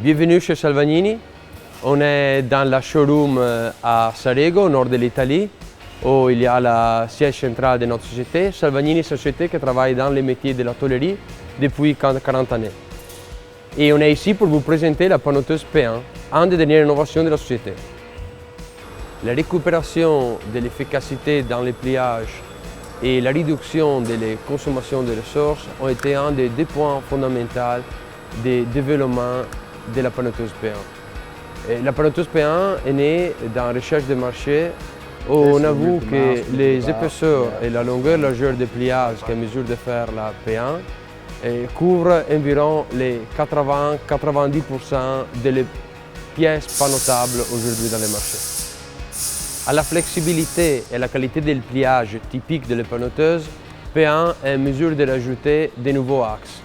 Bienvenue chez Salvagnini. On est dans la showroom à Sarego, au nord de l'Italie, où il y a la siège central de notre société. Salvagnini est une société qui travaille dans les métiers de la tôlerie depuis 40 années. Et on est ici pour vous présenter la panneauteuse P1, une des dernières innovations de la société. La récupération de l'efficacité dans les pliages et la réduction de la consommation de ressources ont été un des deux points fondamentaux du développement de la panneauteuse P1. Et la panneauteuse P1 est née dans la recherche de marché où on a vu que les épaisseurs et la largeur des pliages qu'elle mesure de faire la P1 couvrent environ les 80-90% des pièces panneautables aujourd'hui dans le marché. À la flexibilité et la qualité des pliages typiques de la panneauteuse, P1 est en mesure de rajouter de nouveaux axes.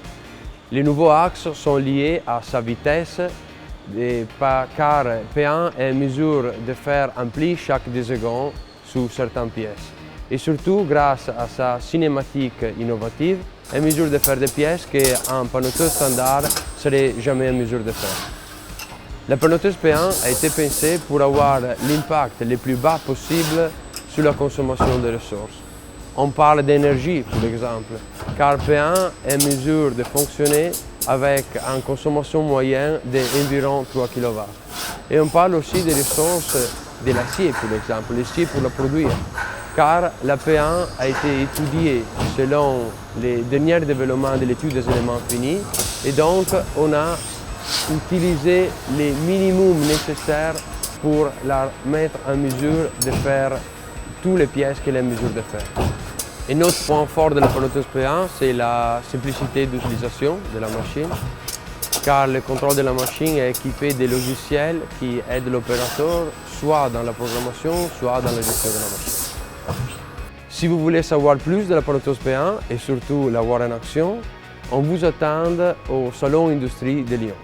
Les nouveaux axes sont liés à sa vitesse car P1 est en mesure de faire un pli chaque 10 secondes sur certaines pièces. Et surtout, grâce à sa cinématique innovative, est en mesure de faire des pièces qu'un panneauteuse standard ne serait jamais en mesure de faire. La panneauteuse P1 a été pensée pour avoir l'impact le plus bas possible sur la consommation de ressources. On parle d'énergie, par exemple, car P1 est en mesure de fonctionner avec une consommation moyenne d'environ 3 kW. Et on parle aussi des ressources de l'acier, par exemple, l'acier pour la produire, car la P1 a été étudiée selon les derniers développements de l'étude des éléments finis, et donc on a utilisé les minimums nécessaires pour la mettre en mesure de faire toutes les pièces qu'elle est en mesure de faire. Et notre point fort de la panneauteuse P1, c'est la simplicité d'utilisation de la machine, car le contrôle de la machine est équipé de logiciels qui aident l'opérateur soit dans la programmation, soit dans la gestion de la machine. Si vous voulez savoir plus de la panneauteuse P1 et surtout la voir en action, on vous attend au Salon Industrie de Lyon.